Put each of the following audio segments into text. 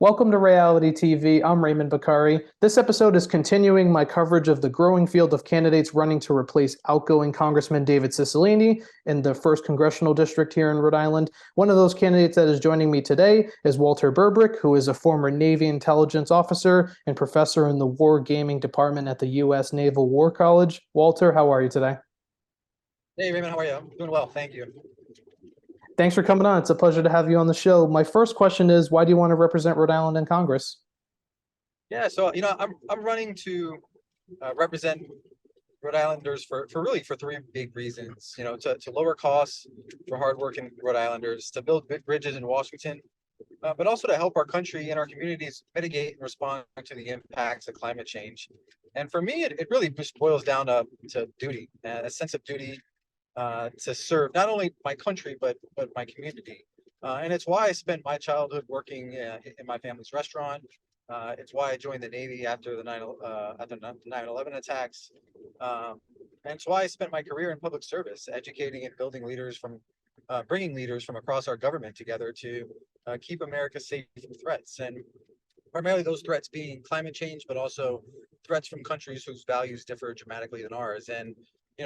Welcome to Ray-ality TV. I'm Raymond Bakari. This episode is continuing my coverage of the growing field of candidates running to replace outgoing Congressman David Cicilline in the 1st Congressional District here in Rhode Island. One of those candidates that is joining me today is Walter Berbrick, who is a former Navy intelligence officer and professor in the War Gaming Department at the U.S. Naval War College. Walter, how are you today? Hey Raymond, how are you? I'm doing well, thank you. Thanks for coming on. It's a pleasure to have you on the show. My first question is, why do you want to represent Rhode Island in Congress? Yeah, so I'm running to represent Rhode Islanders for three big reasons. To lower costs for hardworking Rhode Islanders, to build bridges in Washington, but also to help our country and our communities mitigate and respond to the impacts of climate change. And for me, it really just boils down to duty, a sense of duty to serve not only my country but my community. And it's why I spent my childhood working in my family's restaurant. It's why I joined the Navy after the 9/11 attacks. And it's why I spent my career in public service, educating and building leaders bringing leaders from across our government together to keep America safe from threats. And primarily those threats being climate change, but also threats from countries whose values differ dramatically than ours. And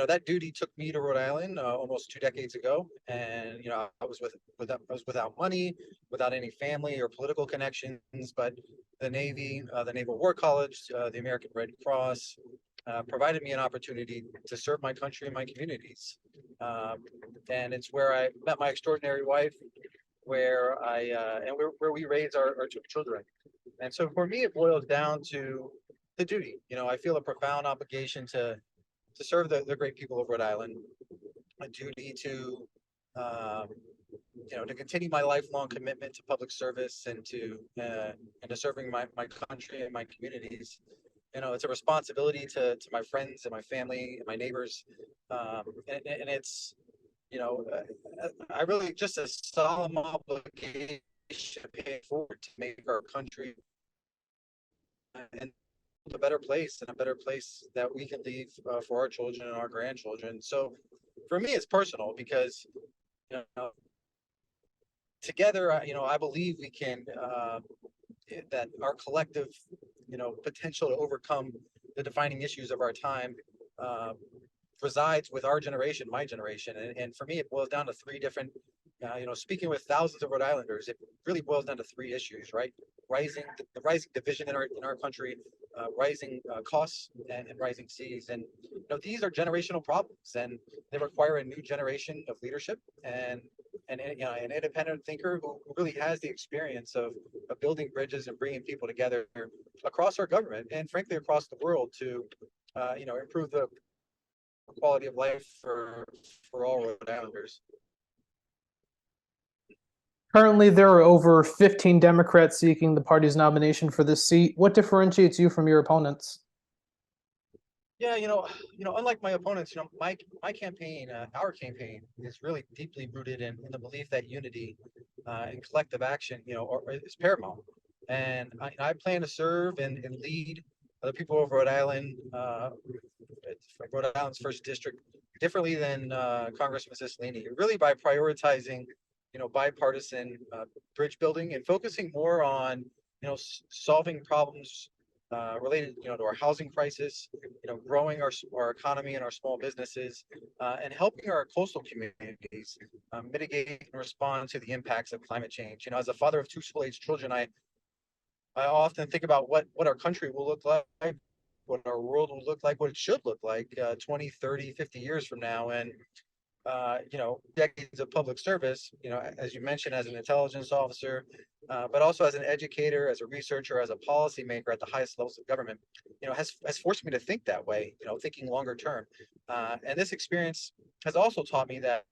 that duty took me to Rhode Island almost 2 decades ago, and I was without money, without any family or political connections, but the Navy, the Naval War College, the American Red Cross provided me an opportunity to serve my country and my communities. And it's where I met my extraordinary wife, where we raise our two children. And so for me, it boils down to the duty. I feel a profound obligation to serve the great people of Rhode Island, a duty to continue my lifelong commitment to public service and to serving my country and my communities. It's a responsibility to my friends and my family and my neighbors, and it's I really just a solemn obligation to pay forward to make our country and a better place, and a better place that we can leave for our children and our grandchildren. So for me, it's personal because together, I believe we can that our collective potential to overcome the defining issues of our time resides with our generation, my generation. And for me, it boils down to three different speaking with thousands of Rhode Islanders, it really boils down to three issues, right? The rising division in our country, rising costs, and rising seas. And these are generational problems, and they require a new generation of leadership and an independent thinker who really has the experience of building bridges and bringing people together across our government and frankly across the world to improve the quality of life for all Rhode Islanders. Currently, there are over 15 Democrats seeking the party's nomination for this seat. What differentiates you from your opponents? Yeah, unlike my opponents, my campaign, our campaign, is really deeply rooted in the belief that unity and collective action, is paramount. And I plan to serve and lead the people of Rhode Island, Rhode Island's first district, differently than Congressman Cicilline, really by prioritizing bipartisan bridge building and focusing more on solving problems related to our housing crisis, growing our economy and our small businesses, and helping our coastal communities mitigate and respond to the impacts of climate change. As a father of two school-age children, I often think about what our country will look like, what our world will look like, what it should look like 20, 30, 50 years from now. And decades of public service, as you mentioned, as an intelligence officer, but also as an educator, as a researcher, as a policymaker at the highest levels of government, has forced me to think that way, thinking longer term. And this experience has also taught me that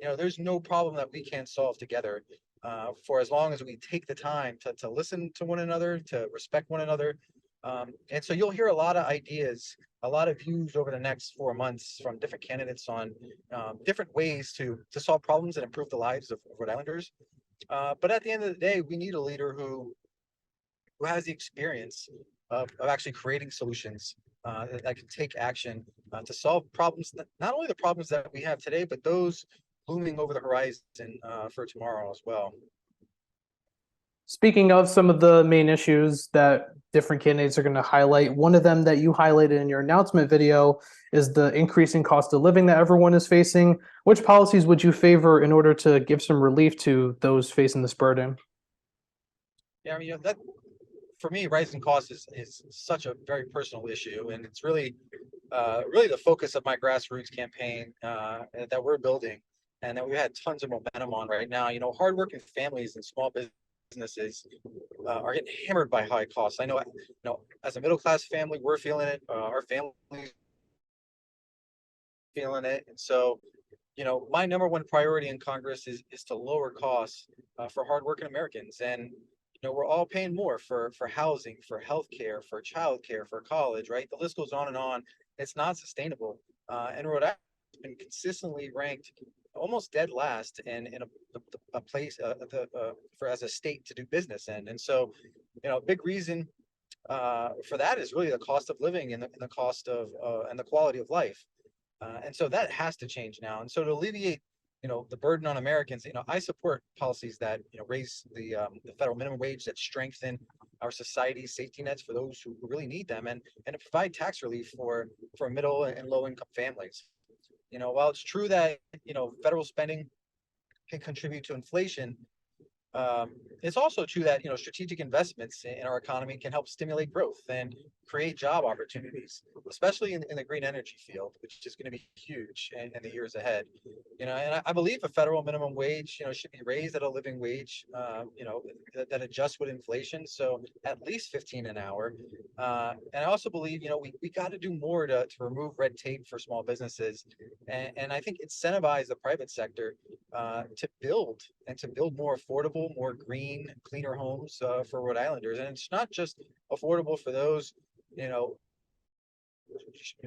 there's no problem that we can't solve together for as long as we take the time to listen to one another, to respect one another. And so you'll hear a lot of ideas, a lot of views over the next 4 months from different candidates on different ways to solve problems and improve the lives of Rhode Islanders. But at the end of the day, we need a leader who has the experience of actually creating solutions that can take action to solve problems, not only the problems that we have today, but those looming over the horizon for tomorrow as well. Speaking of some of the main issues that different candidates are going to highlight, one of them that you highlighted in your announcement video is the increasing cost of living that everyone is facing. Which policies would you favor in order to give some relief to those facing this burden? Yeah, I mean, that for me, rising costs is such a very personal issue, and it's really really the focus of my grassroots campaign that we're building, and that we had tons of momentum on right now. Hardworking families and small businesses are getting hammered by high costs. I know, as a middle class family, we're feeling it. Our families feeling it, and so my number one priority in Congress is to lower costs for hardworking Americans. And we're all paying more for housing, for healthcare, for childcare, for college, right? The list goes on and on. It's not sustainable. And Rhode Island has been consistently ranked almost dead last in a place for as a state to do business in. And so, a big reason for that is really the cost of living and the cost of and the quality of life. And so that has to change now. And so to alleviate, the burden on Americans, I support policies that, raise the federal minimum wage, that strengthen our society's safety nets for those who really need them, and to provide tax relief for middle and low income families. While it's true that, federal spending can contribute to inflation, it's also true that strategic investments in our economy can help stimulate growth and create job opportunities, especially in the green energy field, which is going to be huge in the years ahead. And I believe a federal minimum wage, should be raised at a living wage, that adjusts with inflation, so at least 15 an hour. And I also believe, we got to do more to remove red tape for small businesses, and I think incentivize the private sector to build more affordable, more green, cleaner homes for Rhode Islanders. And it's not just affordable for those,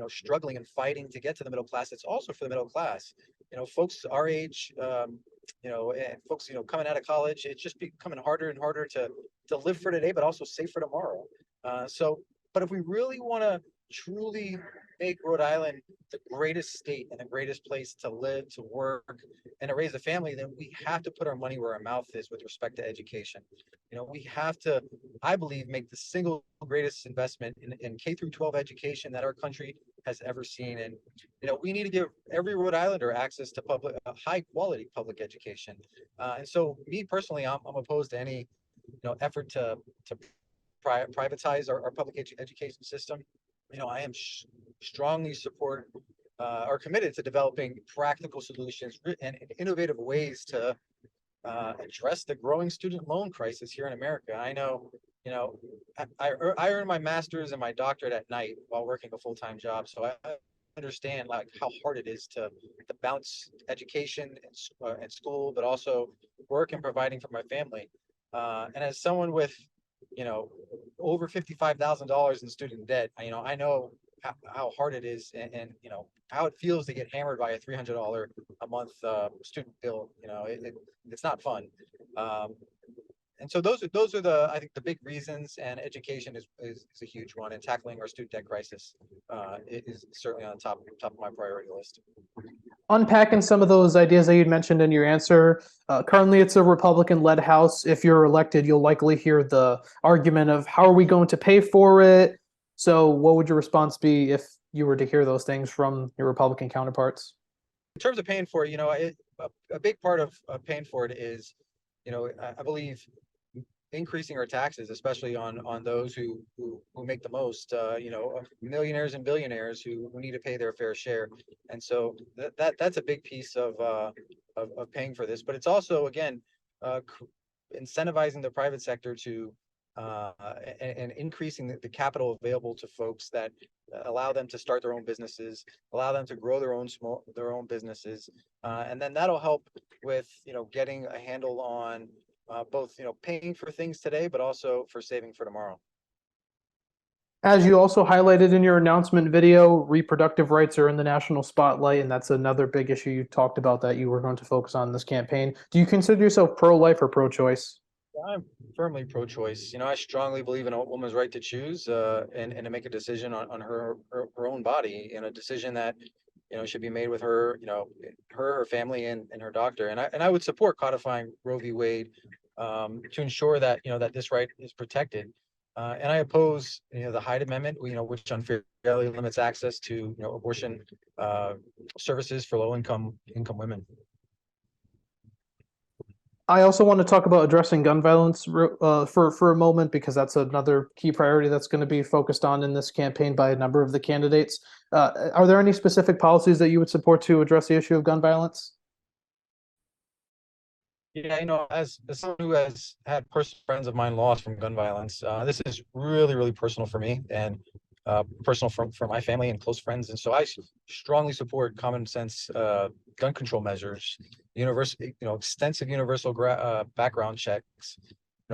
struggling and fighting to get to the middle class. It's also for the middle class. Folks our age, and folks, coming out of college, it's just becoming harder and harder to live for today, but also save for tomorrow. But if we really want to truly make Rhode Island the greatest state and the greatest place to live, to work, and to raise a family, then we have to put our money where our mouth is with respect to education. We have to, I believe, make the single greatest investment in K through 12 education that our country has ever seen. And we need to give every Rhode Islander access to high quality public education. And so, me personally, I'm opposed to any effort to privatize our public education system. I am strongly support are committed to developing practical solutions and innovative ways to address the growing student loan crisis here in America. I know, I earned my master's and my doctorate at night while working a full-time job, so I understand like how hard it is to balance education and school, but also work and providing for my family. And as someone with over $55,000 in student debt, I know how hard it is, and how it feels to get hammered by a $300 a month student bill. It's not fun. And so those are I think the big reasons, and education is a huge one, and tackling our student debt crisis is certainly on top of my priority list. Unpacking some of those ideas that you'd mentioned in your answer, currently it's a Republican-led House. If you're elected, you'll likely hear the argument of how are we going to pay for it? So what would your response be if you were to hear those things from your Republican counterparts? In terms of paying for it, a big part of paying for it is, I believe increasing our taxes, especially on those who make the most, millionaires and billionaires who need to pay their fair share. And so that's a big piece of paying for this. But it's also, again, incentivizing the private sector to and increasing the capital available to folks that allow them to start their own businesses, allow them to grow their own businesses, and then that'll help with getting a handle on both paying for things today, but also for saving for tomorrow. As you also highlighted in your announcement video, reproductive rights are in the national spotlight, and that's another big issue you talked about that you were going to focus on in this campaign. Do you consider yourself pro-life or pro-choice? I'm firmly pro-choice. I strongly believe in a woman's right to choose and to make a decision on her own body, and a decision that should be made with her, her family, and her doctor. And I would support codifying Roe v. Wade to ensure that, that this right is protected. And I oppose, the Hyde Amendment, which unfairly limits access to, abortion services for low-income women. I also want to talk about addressing gun violence for a moment, because that's another key priority that's going to be focused on in this campaign by a number of the candidates. Are there any specific policies that you would support to address the issue of gun violence? Yeah, as someone who has had personal friends of mine lost from gun violence, this is really, really personal for me, and personal for my family and close friends. And so I strongly support common sense gun control measures, extensive universal background checks,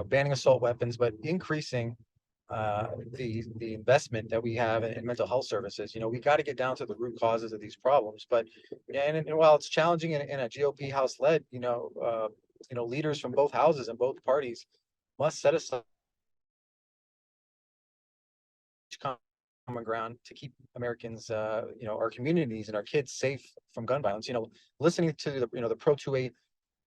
banning assault weapons, but increasing the investment that we have in mental health services. We got to get down to the root causes of these problems. But yeah, and while it's challenging in a GOP House led, leaders from both houses and both parties must set aside common ground to keep Americans, our communities and our kids safe from gun violence. Listening to the Pro 2A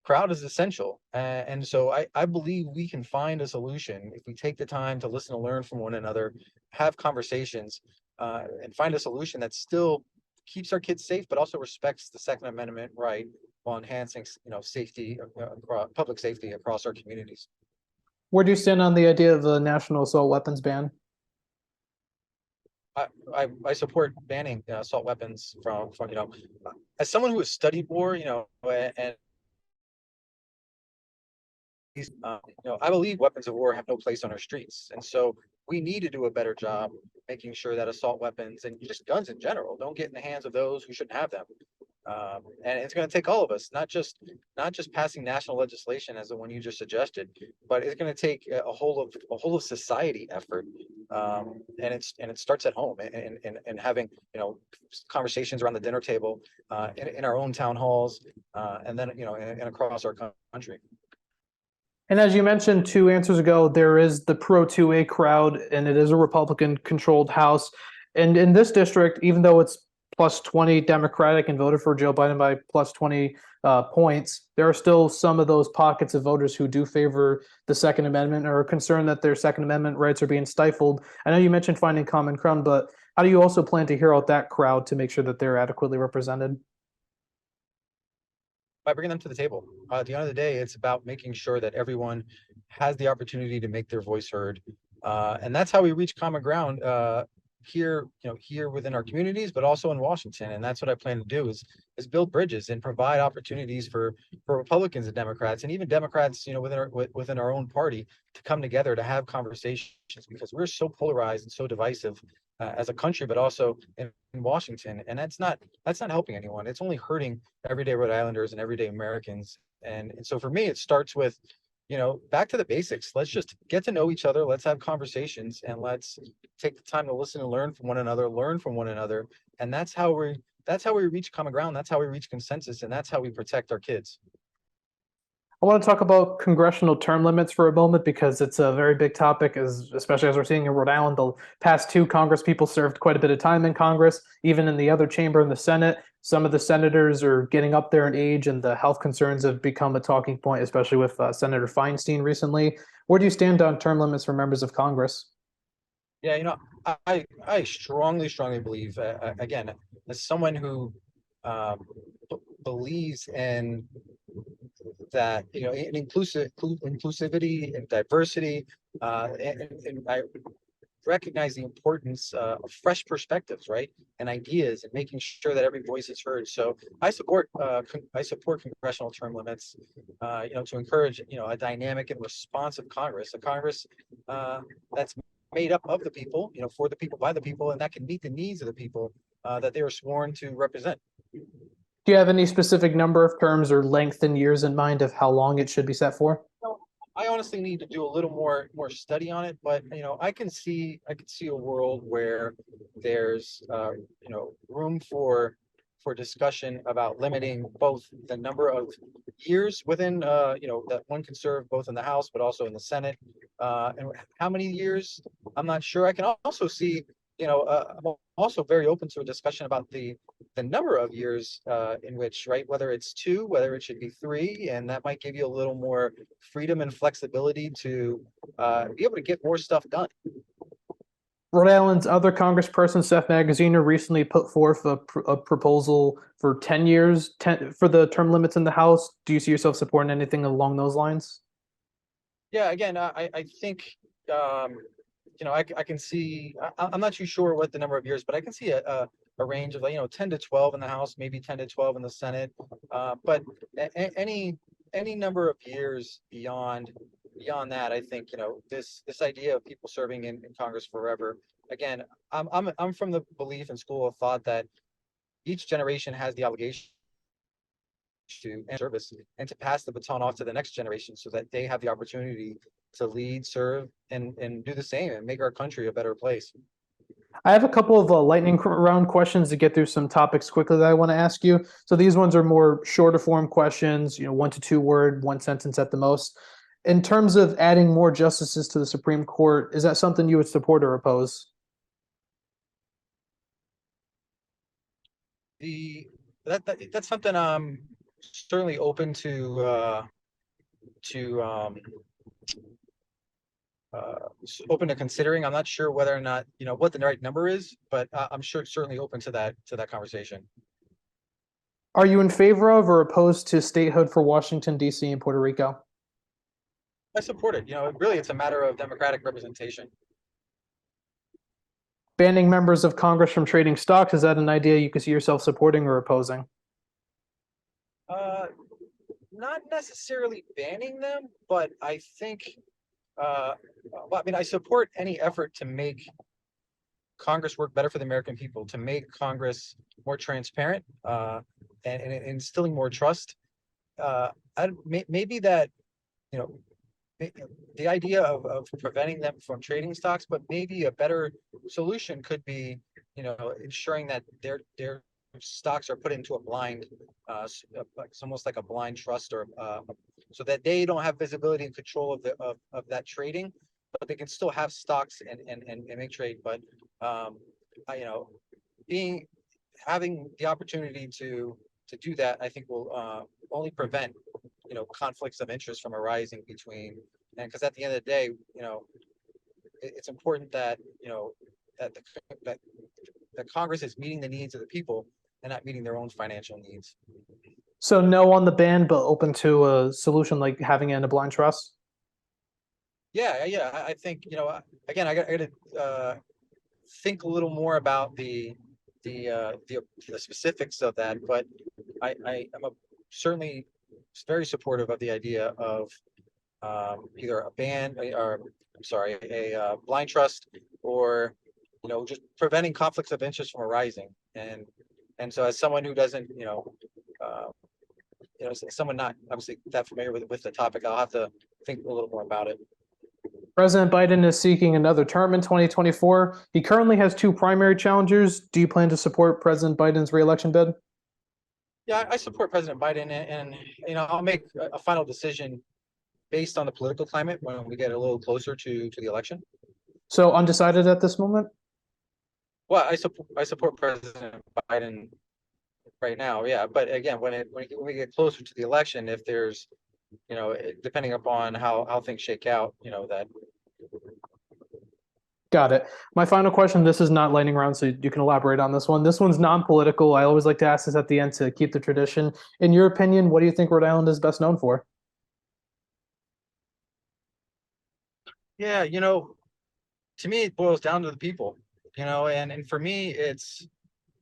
crowd is essential. And so I believe we can find a solution if we take the time to listen and learn from one another, have conversations, and find a solution that still keeps our kids safe, but also respects the Second Amendment right while enhancing, safety, public safety across our communities. Where do you stand on the idea of the national assault weapons ban? I support banning assault weapons from as someone who has studied war, and I believe weapons of war have no place on our streets, and so we need to do a better job making sure that assault weapons and just guns in general don't get in the hands of those who shouldn't have them. And it's going to take all of us, not just passing national legislation as the one you just suggested, but it's going to take a whole of society effort. And it starts at home, and having conversations around the dinner table, in our own town halls, and then and across our country. And as you mentioned 2 answers ago, there is the Pro 2A crowd, and it is a Republican-controlled House. And in this district, even though it's plus 20 Democratic and voted for Joe Biden by plus 20 points, there are still some of those pockets of voters who do favor the Second Amendment or are concerned that their Second Amendment rights are being stifled. I know you mentioned finding common ground, but how do you also plan to hear out that crowd to make sure that they're adequately represented? By bringing them to the table. At the end of the day, it's about making sure that everyone has the opportunity to make their voice heard. And that's how we reach common ground here, here within our communities, but also in Washington. And that's what I plan to do is build bridges and provide opportunities for Republicans and Democrats, and even Democrats, within our own party, to come together to have conversations, because we're so polarized and so divisive as a country, but also in Washington. And that's not helping anyone. It's only hurting everyday Rhode Islanders and everyday Americans. And so for me, it starts with, back to the basics. Let's just get to know each other. Let's have conversations, and let's take the time to listen and learn from one another. And that's how we reach common ground. That's how we reach consensus, and that's how we protect our kids. I want to talk about congressional term limits for a moment, because it's a very big topic, especially as we're seeing in Rhode Island. The past 2 Congress people served quite a bit of time in Congress, even in the other chamber in the Senate. Some of the senators are getting up there in age, and the health concerns have become a talking point, especially with Senator Feinstein recently. Where do you stand on term limits for members of Congress? Yeah, I strongly believe, again, as someone who believes in that, in inclusivity and diversity, and I recognize the importance of fresh perspectives, right, and ideas, and making sure that every voice is heard. So I support congressional term limits, to encourage a dynamic and responsive Congress, a Congress that's made up of the people, for the people, by the people, and that can meet the needs of the people that they are sworn to represent. Do you have any specific number of terms or length in years in mind of how long it should be set for? I honestly need to do a little more study on it, but I can see a world where there's room for discussion about limiting both the number of years within that one can serve both in the House but also in the Senate, and how many years I'm not sure. I can also see, I'm also very open to a discussion about the the number of years in which, right, whether it's 2, whether it should be 3, and that might give you a little more freedom and flexibility to be able to get more stuff done. Rhode Island's other congressperson, Seth Magaziner, recently put forth a proposal for 10 years for the term limits in the House. Do you see yourself supporting anything along those lines? Yeah, again, I think, I can see, I'm not too sure what the number of years, but I can see a range of, 10 to 12 in the House, maybe 10 to 12 in the Senate. But any number of years beyond that, I think, this idea of people serving in Congress forever, again, I'm from the belief and school of thought that each generation has the obligation to end service and to pass the baton off to the next generation so that they have the opportunity to lead, serve, and do the same and make our country a better place. I have a couple of lightning round questions to get through some topics quickly that I want to ask you. So these ones are more shorter form questions, 1 to 2 word, 1 sentence at the most. In terms of adding more justices to the Supreme Court, is that something you would support or oppose? That's something I'm certainly open to open to considering. I'm not sure whether or not what the right number is, but I'm certainly open to that conversation. Are you in favor of or opposed to statehood for Washington, D.C. and Puerto Rico? I support it. Really, it's a matter of democratic representation. Banning members of Congress from trading stocks, is that an idea you could see yourself supporting or opposing? Not necessarily banning them, but I think, I support any effort to make Congress work better for the American people, to make Congress more transparent, and instilling more trust. Maybe that, the idea of preventing them from trading stocks, but maybe a better solution could be, ensuring that their stocks are put into a blind, it's almost like a blind trust, or so that they don't have visibility and control of that trading, but they can still have stocks and make trade. But having the opportunity to do that, I think will only prevent conflicts of interest from arising between, and because at the end of the day, it's important that that Congress is meeting the needs of the people and not meeting their own financial needs. So no on the ban, but open to a solution like having it in a blind trust? Yeah. I think, again, I got to think a little more about the specifics of that, but I'm certainly very supportive of the idea of either a ban, or I'm sorry, a blind trust, or just preventing conflicts of interest from arising. And so, as someone who doesn't, someone not obviously that familiar with the topic, I'll have to think a little more about it. President Biden is seeking another term in 2024. He currently has 2 primary challengers. Do you plan to support President Biden's re-election bid? Yeah, I support President Biden, and I'll make a final decision based on the political climate when we get a little closer to the election. So undecided at this moment? Well, I support President Biden right now, yeah. But again, when we get closer to the election, if there's, depending upon how things shake out, that. Got it. My final question, this is not lightning round, so you can elaborate on this one. This one's non-political. I always like to ask this at the end to keep the tradition. In your opinion, what do you think Rhode Island is best known for? Yeah, to me, it boils down to the people, and for me, it's,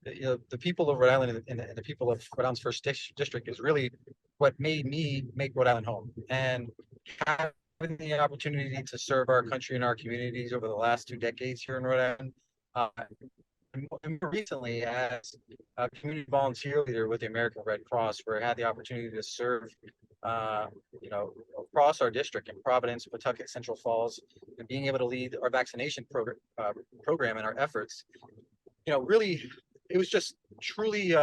the people of Rhode Island and the people of Rhode Island's first district is really what made me make Rhode Island home. And having the opportunity to serve our country and our communities over the last 2 decades here in Rhode Island, and more recently as a community volunteer leader with the American Red Cross, where I had the opportunity to serve, across our district in Providence, Pawtucket, Central Falls, and being able to lead our vaccination program and our efforts. Really, it was just truly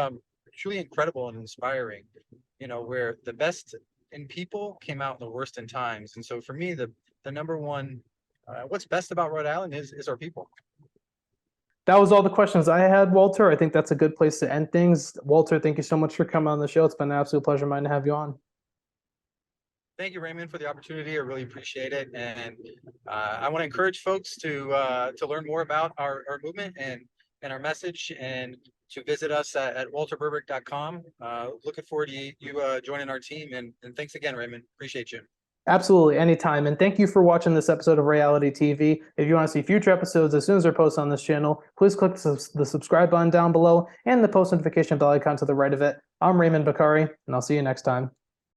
incredible and inspiring. Where the best in people came out in the worst in times. And so for me, the number one, what's best about Rhode Island is our people. That was all the questions I had, Walter. I think that's a good place to end things. Walter, thank you so much for coming on the show. It's been an absolute pleasure of mine to have you on. Thank you, Raymond, for the opportunity. I really appreciate it. And I want to encourage folks to learn more about our movement and our message, and to visit us at walterberbrick.com. Looking forward to you joining our team. And thanks again, Raymond. Appreciate you. Absolutely, anytime. And thank you for watching this episode of Ray-ality TV. If you want to see future episodes as soon as they're posted on this channel, please click the subscribe button down below and the post notification bell icon to the right of it. I'm Raymond Bakari, and I'll see you next time.